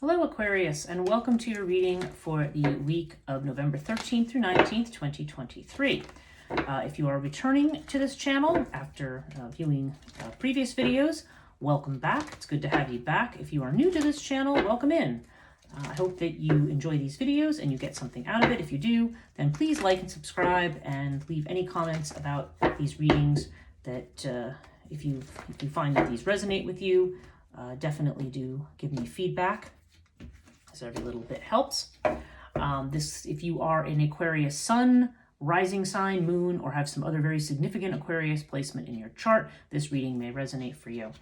Hello Aquarius, and welcome to your reading for the week of November 13th through 19th, 2023. If you are returning to this channel after viewing previous videos, welcome back. It's good to have you back. If you are new to this channel, welcome in. I hope that you enjoy these videos and you get something out of it. If you do, then please like and subscribe and leave any comments about these readings that if you find that these resonate with you, definitely do give me feedback, as every little bit helps. If you are an Aquarius sun, rising sign, moon, or have some other very significant Aquarius placement in your chart, this reading may resonate for you.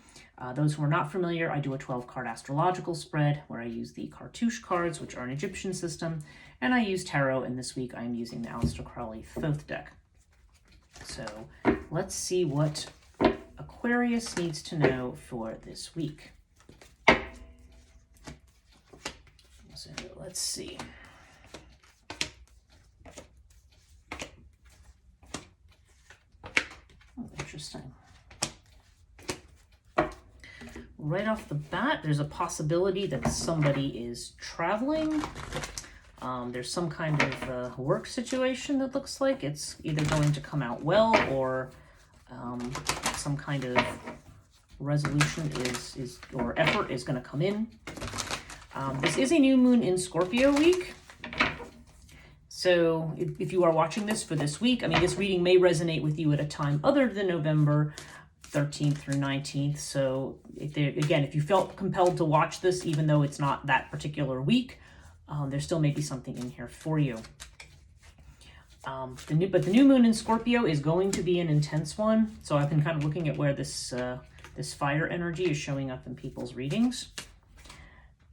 Those who are not familiar, I do a 12-card astrological spread where I use the Cartouche cards, which are an Egyptian system, and I use tarot, and this week I am using the Aleister Crowley Thoth deck. So let's see what Aquarius needs to know for this week. So let's see. Oh, interesting. Right off the bat, there's a possibility that somebody is traveling. There's some kind of work situation that looks like it's either going to come out well or some kind of resolution or effort is going to come in. This is a new moon in Scorpio week. So if you are watching this for this week, I mean, this reading may resonate with you at a time other than November 13th through 19th. So if you felt compelled to watch this, even though it's not that particular week, there still may be something in here for you. But the new moon in Scorpio is going to be an intense one. So I've been kind of looking at where this fire energy is showing up in people's readings,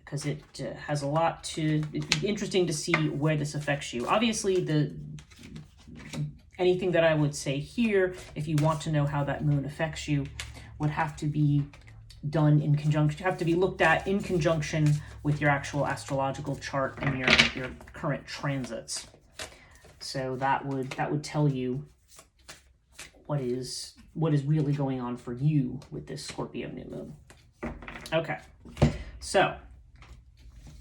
because it has a lot to. It's interesting to see where this affects you. Obviously, anything that I would say here, if you want to know how that moon affects you, would have to be done in conjunction, have to be looked at in conjunction with your actual astrological chart and your current transits. So that would tell you what is really going on for you with this Scorpio new moon. Okay, so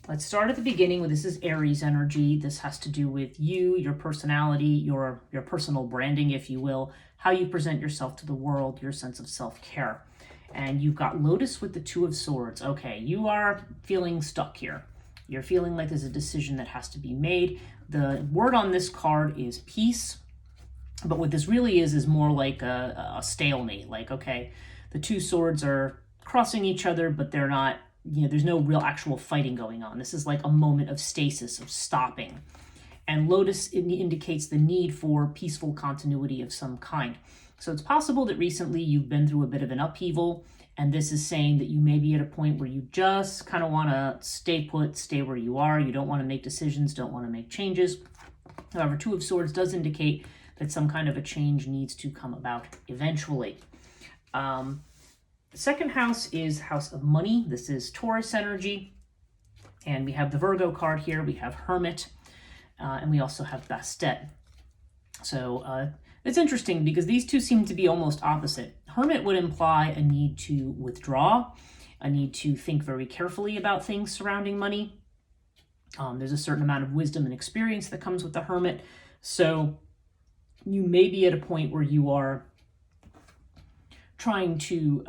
let's start at the beginning. This is Aries energy. This has to do with you, your personality, your personal branding, if you will, how you present yourself to the world, your sense of self-care. And you've got Lotus with the Two of Swords. Okay, you are feeling stuck here. You're feeling like there's a decision that has to be made. The word on this card is peace. But what this really is more like a stalemate. Like, okay, the two swords are crossing each other, but they're not, there's no real actual fighting going on. This is like a moment of stasis, of stopping. And Lotus indicates the need for peaceful continuity of some kind. So it's possible that recently you've been through a bit of an upheaval, and this is saying that you may be at a point where you just kind of want to stay put, stay where you are. You don't want to make decisions, don't want to make changes. However, Two of Swords does indicate that some kind of a change needs to come about eventually. The second house is House of Money. This is Taurus energy. And we have the Virgo card here. We have Hermit. And we also have Bastet. So it's interesting because these two seem to be almost opposite. Hermit would imply a need to withdraw, a need to think very carefully about things surrounding money. There's a certain amount of wisdom and experience that comes with the Hermit. So you may be at a point where you are trying to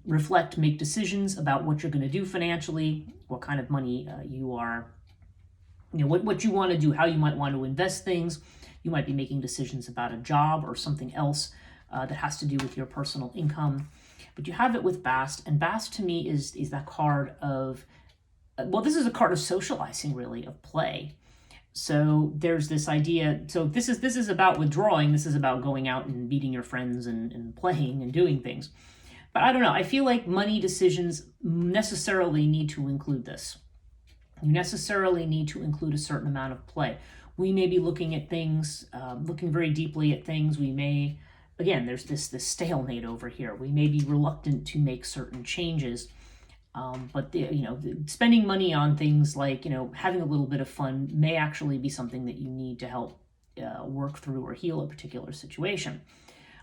reflect, make decisions about what you're going to do financially, what kind of money you are, what you want to do, how you might want to invest things. You might be making decisions about a job or something else that has to do with your personal income. But you have it with Bast, and Bast to me is that card of, this is a card of socializing, really, of play. So there's this idea, so this is about withdrawing, this is about going out and meeting your friends and playing and doing things. But I don't know, I feel like money decisions necessarily need to include this. You necessarily need to include a certain amount of play. We may be looking at things, looking very deeply at things. We may, again, there's this stalemate over here. We may be reluctant to make certain changes. But spending money on things like, having a little bit of fun may actually be something that you need to help work through or heal a particular situation.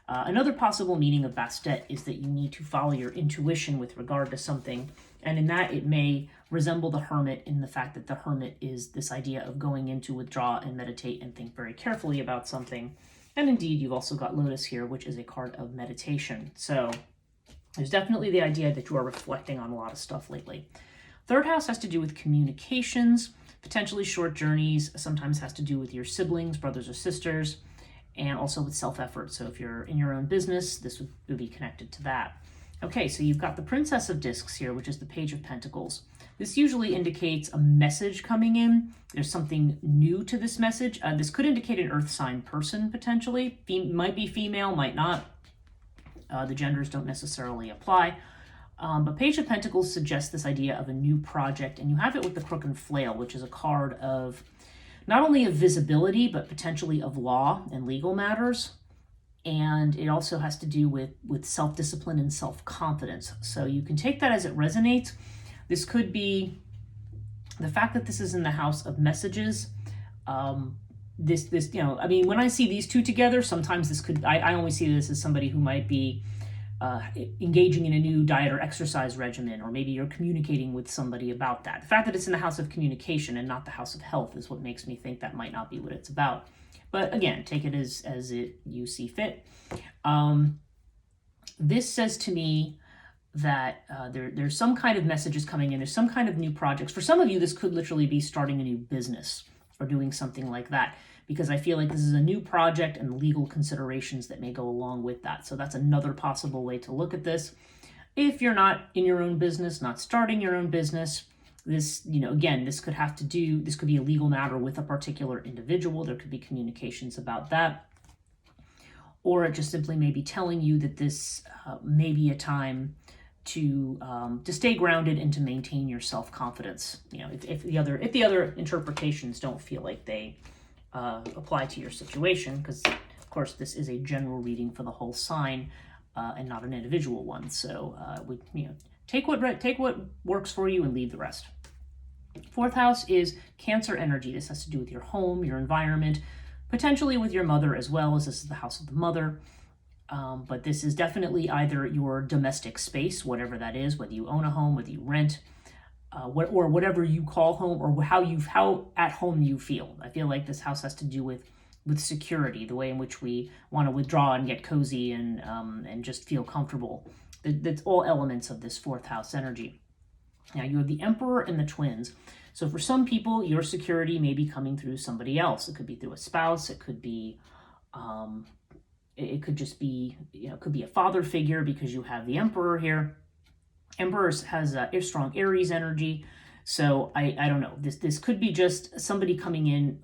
Another possible meaning of Bastet is that you need to follow your intuition with regard to something, and in that it may resemble the Hermit in the fact that the Hermit is this idea of going in to withdraw and meditate and think very carefully about something. And indeed, you've also got Lotus here, which is a card of meditation. So there's definitely the idea that you are reflecting on a lot of stuff lately. Third house has to do with communications, potentially short journeys, sometimes has to do with your siblings, brothers or sisters, and also with self-effort. So if you're in your own business, this would be connected to that. Okay, so you've got the Princess of Discs here, which is the Page of Pentacles. This usually indicates a message coming in. There's something new to this message. This could indicate an earth sign person, potentially. Might be female, might not. The genders don't necessarily apply. But Page of Pentacles suggests this idea of a new project, and you have it with the Crook and Flail, which is a card of not only of visibility, but potentially of law and legal matters. And it also has to do with self-discipline and self-confidence. So you can take that as it resonates. This could be the fact that this is in the house of messages. This, you know, I mean, when I see these two together, sometimes this could, I only see this as somebody who might be engaging in a new diet or exercise regimen, or maybe you're communicating with somebody about that. The fact that it's in the house of communication and not the house of health is what makes me think that might not be what it's about. But again, take it as you see fit. This says to me that there's some kind of messages coming in. There's some kind of new projects. For some of you, this could literally be starting a new business or doing something like that, because I feel like this is a new project and legal considerations that may go along with that. So that's another possible way to look at this. If you're not in your own business, not starting your own business, this, you know, again, this could be a legal matter with a particular individual. There could be communications about that. Or it just simply may be telling you that this may be a time to stay grounded and to maintain your self-confidence. You know, if the other interpretations don't feel like they apply to your situation, because of course this is a general reading for the whole sign and not an individual one. So take what works for you and leave the rest. Fourth house is Cancer energy. This has to do with your home, your environment, potentially with your mother as well, as this is the house of the mother. But this is definitely either your domestic space, whatever that is, whether you own a home, whether you rent, or whatever you call home, or how at home you feel. I feel like this house has to do with security, the way in which we want to withdraw and get cozy and just feel comfortable. That's all elements of this fourth house energy. Now you have the Emperor and the Twins. So for some people, your security may be coming through somebody else. It could be through a spouse. It could be, it could just be, it could be a father figure, because you have the Emperor here. Emperor has a strong Aries energy. So I don't know. This could be just somebody coming in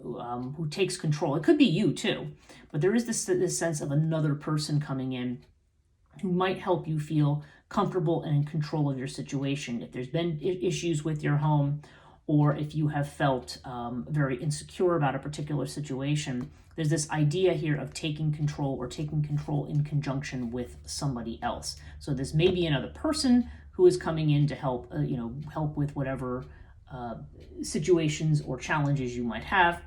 who takes control. It could be you too, but there is this sense of another person coming in who might help you feel comfortable and in control of your situation. If there's been issues with your home, or if you have felt very insecure about a particular situation, there's this idea here of taking control, or taking control in conjunction with somebody else. So this may be another person who is coming in to help, help with whatever situations or challenges you might have,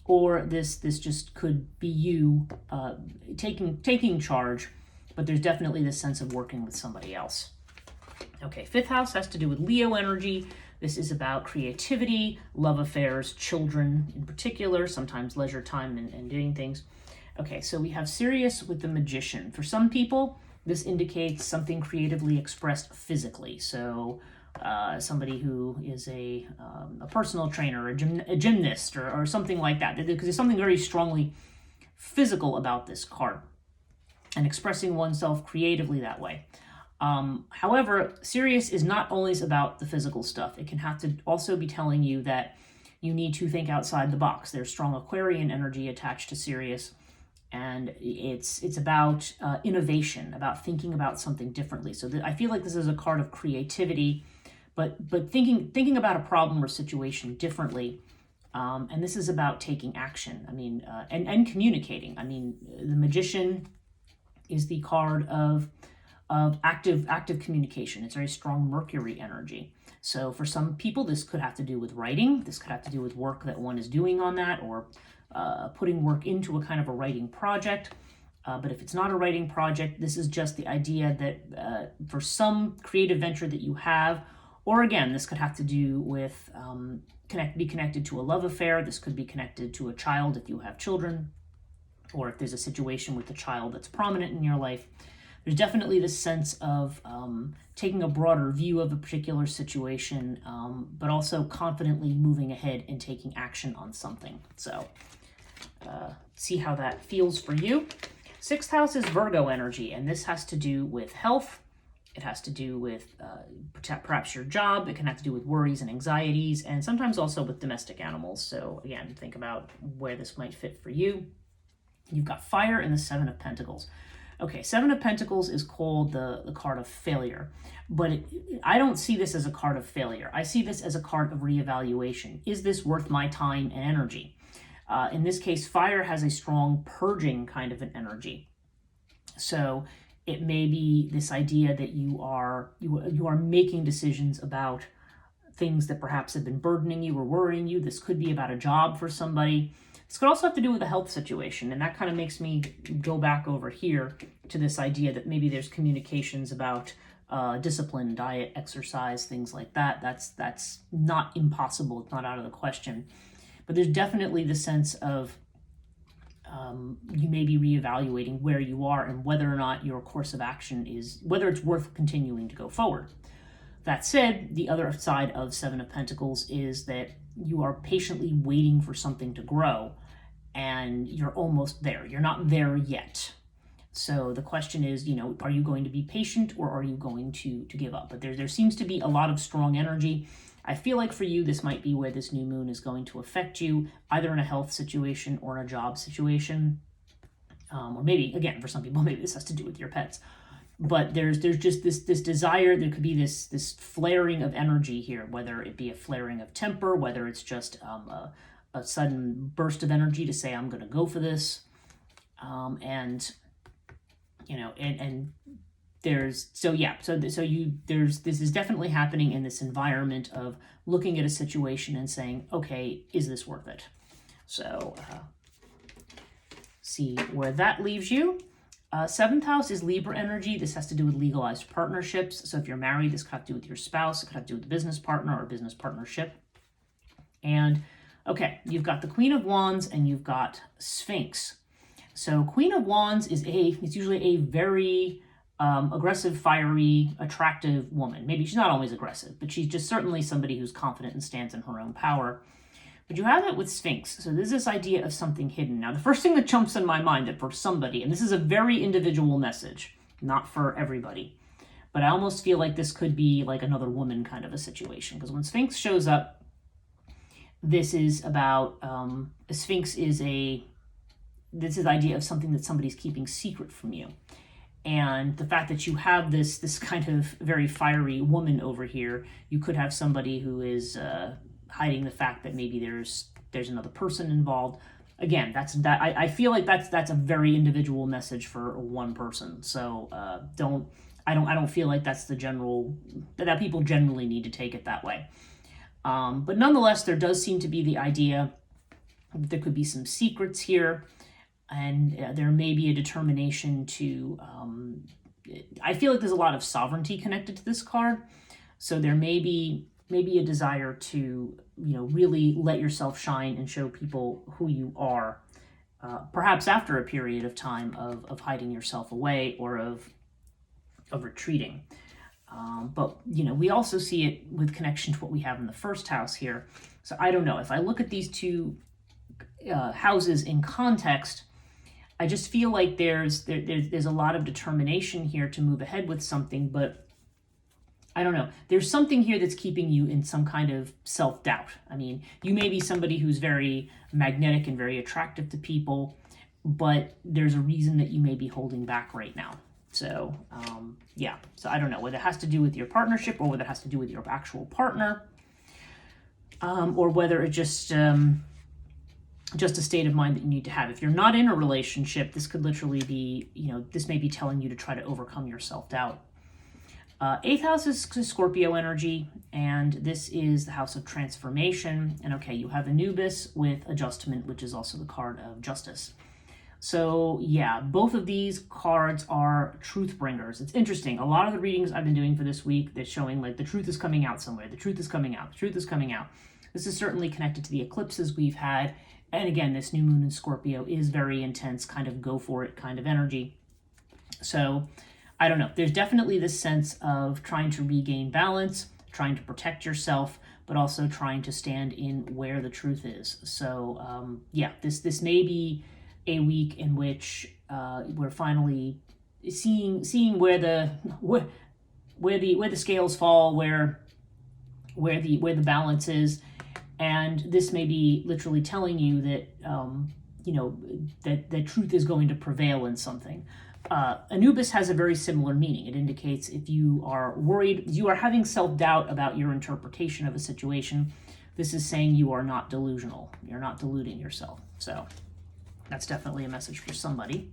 or this just could be you taking charge. But there's definitely this sense of working with somebody else. Okay, fifth house has to do with Leo energy. This is about creativity, love affairs, children in particular, sometimes leisure time and doing things. Okay, so we have Sirius with the Magician. For some people, this indicates something creatively expressed physically. So somebody who is a personal trainer, a gymnast, or something like that, because there's something very strongly physical about this card, and expressing oneself creatively that way. However, Sirius is not always about the physical stuff. It can have to also be telling you that you need to think outside the box. There's strong Aquarian energy attached to Sirius, and it's about innovation, about thinking about something differently. So I feel like this is a card of creativity, but thinking about a problem or situation differently. And this is about taking action. I mean, and communicating. I mean, the Magician is the card of active communication. It's very strong Mercury energy. So for some people, this could have to do with writing. This could have to do with work that one is doing on that, or putting work into a kind of a writing project. But if it's not a writing project, this is just the idea that for some creative venture that you have, Or again, this could have to do with, be connected to a love affair. This could be connected to a child if you have children, or if there's a situation with a child that's prominent in your life. There's definitely this sense of taking a broader view of a particular situation, but also confidently moving ahead and taking action on something. So see how that feels for you. 6th house is Virgo energy, and this has to do with health. It has to do with perhaps your job. It can have to do with worries and anxieties, and sometimes also with domestic animals. So again, think about where this might fit for you. You've got fire and the 7 of Pentacles. Okay, 7 of Pentacles is called the card of failure, but I don't see this as a card of failure. I see this as a card of reevaluation. Is this worth my time and energy? In this case, fire has a strong purging kind of an energy. So it may be this idea that you are making decisions about things that perhaps have been burdening you or worrying you. This could be about a job for somebody. This could also have to do with a health situation, and that kind of makes me go back over here to this idea that maybe there's communications about discipline, diet, exercise, things like that. That's not impossible. It's not out of the question. But there's definitely the sense of you may be reevaluating where you are and whether or not your course of action whether it's worth continuing to go forward. That said, the other side of 7 of Pentacles is that you are patiently waiting for something to grow, and you're almost there. You're not there yet. So the question is, are you going to be patient, or are you going to give up? But there seems to be a lot of strong energy. I feel like for you, this might be where this new moon is going to affect you, either in a health situation or in a job situation. Or maybe, again, for some people, maybe this has to do with your pets. But there's just this desire. There could be this flaring of energy here, whether it be a flaring of temper, whether it's just a sudden burst of energy to say, I'm going to go for this. And this is definitely happening in this environment of looking at a situation and saying, okay, is this worth it? So see where that leaves you. 7th house is Libra energy. This has to do with legalized partnerships. So if you're married, this could have to do with your spouse. It could have to do with a business partner or a business partnership. And okay, you've got the Queen of Wands and you've got Sphinx. So Queen of Wands is usually a very aggressive, fiery, attractive woman. Maybe she's not always aggressive, but she's just certainly somebody who's confident and stands in her own power. But you have it with Sphinx. So there's this idea of something hidden. Now, the first thing that jumps in my mind that for somebody, and this is a very individual message, not for everybody, but I almost feel like this could be like another woman kind of a situation. Because when Sphinx shows up, this is about, Sphinx is this is the idea of something that somebody's keeping secret from you. And the fact that you have this kind of very fiery woman over here, you could have somebody who is hiding the fact that maybe there's another person involved. Again, I feel like that's a very individual message for one person. So I don't feel like that's the general that people generally need to take it that way. But nonetheless, there does seem to be the idea that there could be some secrets here, and there may be a determination to. I feel like there's a lot of sovereignty connected to this card, so there may be a desire to really let yourself shine and show people who you are, perhaps after a period of time of hiding yourself away or of retreating. But we also see it with connection to what we have in the 1st house here. So I don't know, if I look at these two houses in context, I just feel like there's a lot of determination here to move ahead with something, but I don't know. There's something here that's keeping you in some kind of self-doubt. I mean, you may be somebody who's very magnetic and very attractive to people, but there's a reason that you may be holding back right now. So, yeah. So I don't know whether it has to do with your partnership or whether it has to do with your actual partner, or whether it's just a state of mind that you need to have. If you're not in a relationship, this could literally be, this may be telling you to try to overcome your self-doubt. 8th house is Scorpio energy, and this is the house of transformation. And okay, you have Anubis with adjustment, which is also the card of justice. So yeah, both of these cards are truth bringers. It's interesting. A lot of the readings I've been doing for this week, they're showing like the truth is coming out somewhere. The truth is coming out. The truth is coming out. This is certainly connected to the eclipses we've had. And again, this new moon in Scorpio is very intense, kind of go for it kind of energy. So I don't know. There's definitely this sense of trying to regain balance, trying to protect yourself, but also trying to stand in where the truth is. So yeah, this may be a week in which we're finally seeing where the scales fall, where the balance is, and this may be literally telling you that that truth is going to prevail in something. Anubis has a very similar meaning. It indicates if you are worried, you are having self-doubt about your interpretation of a situation, this is saying you are not delusional. You're not deluding yourself. So that's definitely a message for somebody.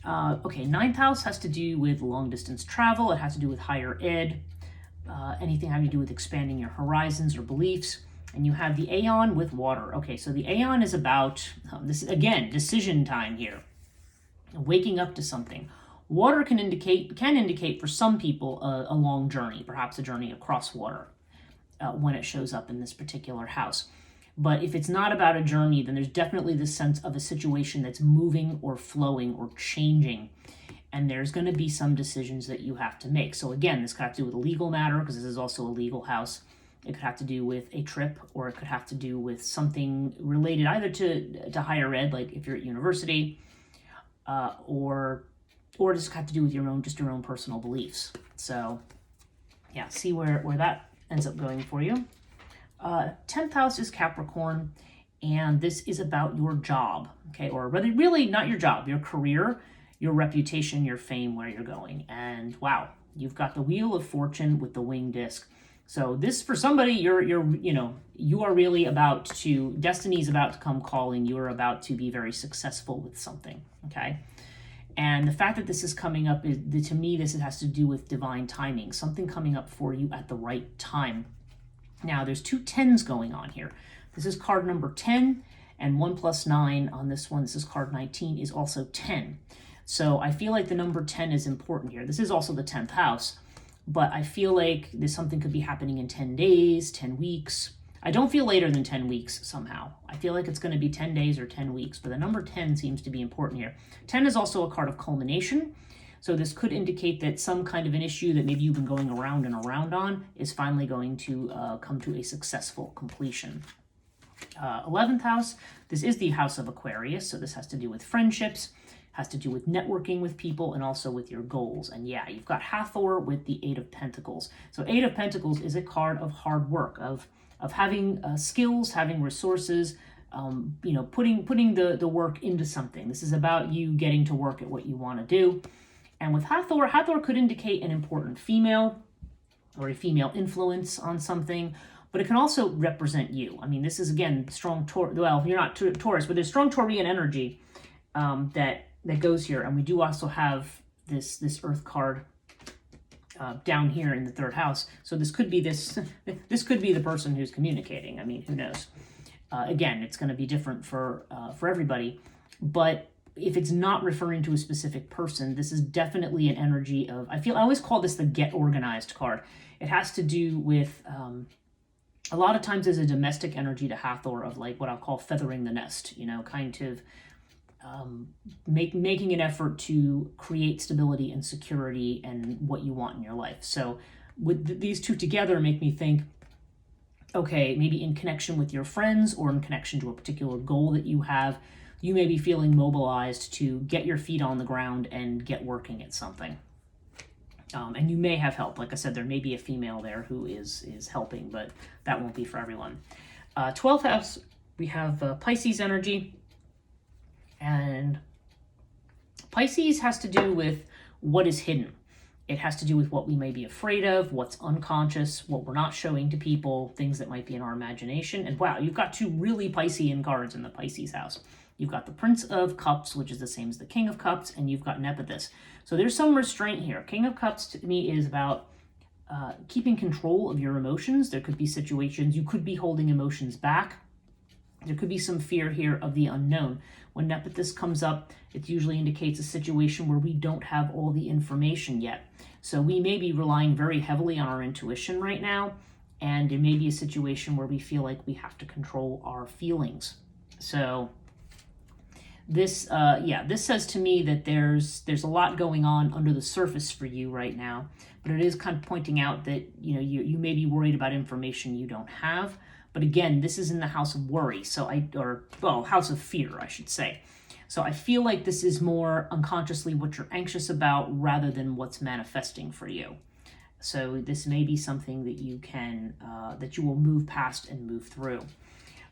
Okay, ninth house has to do with long distance travel. It has to do with higher ed, anything having to do with expanding your horizons or beliefs. And you have the Aeon with water. Okay, so the Aeon is about, this again, decision time here. Waking up to something. Water can indicate for some people a long journey, perhaps a journey across water when it shows up in this particular house. But if it's not about a journey, then there's definitely this sense of a situation that's moving or flowing or changing. And there's going to be some decisions that you have to make. So again, this could have to do with a legal matter, because this is also a legal house. It could have to do with a trip, or it could have to do with something related either to higher ed, like if you're at university, or just have to do with your own personal beliefs. So yeah, see where that ends up going for you. 10th house is Capricorn, and this is about your job, okay? Or really not your job, your career, your reputation, your fame, where you're going. And wow, you've got the Wheel of Fortune with the winged disc. So this, for somebody, you are really about to, destiny's about to come calling. You are about to be very successful with something, okay? And the fact that this is coming up, to me, this has to do with divine timing, something coming up for you at the right time. Now, there's two 10s going on here. This is card number 10, and 1 plus 9 on this one, this is card 19, is also 10. So I feel like the number 10 is important here. This is also the 10th house, but I feel like there's something could be happening in 10 days, 10 weeks. I don't feel later than 10 weeks somehow. I feel like it's going to be 10 days or 10 weeks, but the number 10 seems to be important here. 10 is also a card of culmination. So this could indicate that some kind of an issue that maybe you've been going around and around on is finally going to come to a successful completion. 11th house, this is the house of Aquarius, so this has to do with friendships, has to do with networking with people, and also with your goals. And yeah, you've got Hathor with the 8 of Pentacles. So 8 of Pentacles is a card of hard work, of having skills, having resources, putting the work into something. This is about you getting to work at what you want to do. And with Hathor, Hathor could indicate an important female or a female influence on something, but it can also represent you. I mean, this is, again, strong Taurus. Well, you're not Taurus, but there's strong Taurian energy that goes here. And we do also have this Earth card down here in the 3rd house. So this could be this could be the person who's communicating. I mean, who knows? Again, it's going to be different for everybody, but if it's not referring to a specific person, this is definitely an energy of, I always call this the get organized card. It has to do with, a lot of times there's a domestic energy to Hathor of like what I'll call feathering the nest, kind of making an effort to create stability and security and what you want in your life. So with these two together make me think, okay, maybe in connection with your friends or in connection to a particular goal that you have, you may be feeling mobilized to get your feet on the ground and get working at something. And you may have help. Like I said, there may be a female there who is helping, but that won't be for everyone. 12th house, we have Pisces energy. And Pisces has to do with what is hidden. It has to do with what we may be afraid of, what's unconscious, what we're not showing to people, things that might be in our imagination. And wow, you've got two really Piscean cards in the Pisces house. You've got the Prince of Cups, which is the same as the King of Cups, and you've got Nepenthes. So there's some restraint here. King of Cups to me is about keeping control of your emotions. There could be situations you could be holding emotions back. There could be some fear here of the unknown. When Nephthys comes up, it usually indicates a situation where we don't have all the information yet. So we may be relying very heavily on our intuition right now, and it may be a situation where we feel like we have to control our feelings. So this, this says to me that there's a lot going on under the surface for you right now, but it is kind of pointing out that, you know, you may be worried about information you don't have. But again, this is in the house of worry, house of fear, I should say. So I feel like this is more unconsciously what you're anxious about rather than what's manifesting for you. So this may be something that you can, that you will move past and move through.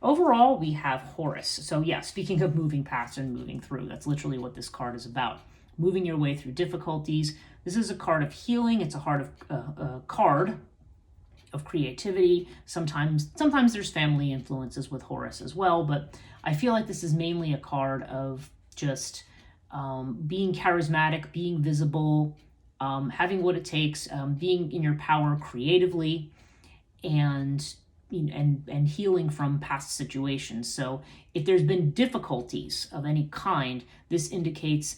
Overall, we have Horus. So yeah, speaking of moving past and moving through, that's literally what this card is about. Moving your way through difficulties. This is a card of healing. It's a card of creativity. Sometimes there's family influences with Horus as well, but I feel like this is mainly a card of just being charismatic, being visible, having what it takes, being in your power creatively, and healing from past situations. So if there's been difficulties of any kind, this indicates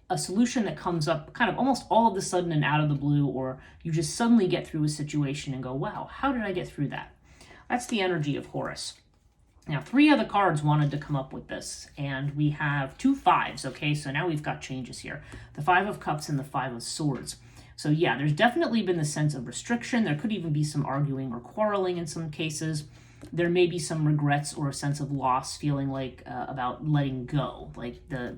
a solution that comes up kind of almost all of a sudden and out of the blue, or you just suddenly get through a situation and go, wow, how did I get through that? That's the energy of Horus. Now, 3 other cards wanted to come up with this, and we have 2 5s, okay? So now we've got changes here. The 5 of Cups and the 5 of Swords. So yeah, there's definitely been the sense of restriction. There could even be some arguing or quarreling in some cases. There may be some regrets or a sense of loss, feeling like about letting go. Like the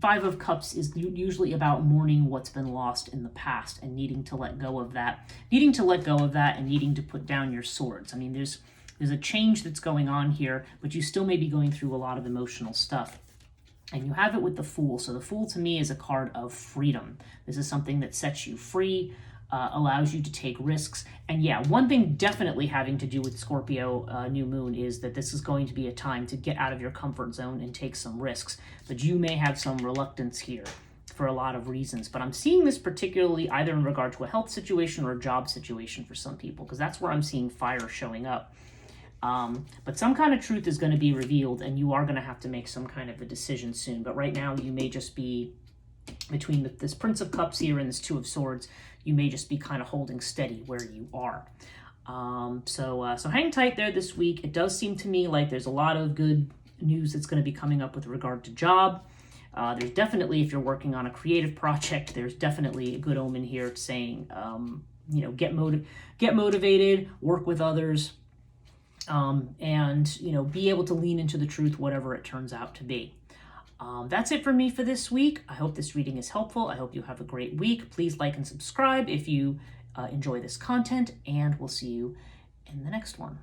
5 of Cups is usually about mourning what's been lost in the past and needing to let go of that. And needing to put down your swords. I mean, there's a change that's going on here, but you still may be going through a lot of emotional stuff. And you have it with the Fool. So the Fool to me is a card of freedom. This is something that sets you free, allows you to take risks. And yeah, one thing definitely having to do with Scorpio new moon is that this is going to be a time to get out of your comfort zone and take some risks. But you may have some reluctance here for a lot of reasons. But I'm seeing this particularly either in regard to a health situation or a job situation for some people, because that's where I'm seeing fire showing up. But some kind of truth is going to be revealed, and you are going to have to make some kind of a decision soon. But right now, you may just be between this Prince of Cups here and this 2 of Swords. You may just be kind of holding steady where you are. So hang tight there this week. It does seem to me like there's a lot of good news that's going to be coming up with regard to job. There's definitely, if you're working on a creative project, there's definitely a good omen here saying, get motivated, work with others. And be able to lean into the truth, whatever it turns out to be. That's it for me for this week. I hope this reading is helpful. I hope you have a great week. Please like and subscribe if you enjoy this content, and we'll see you in the next one.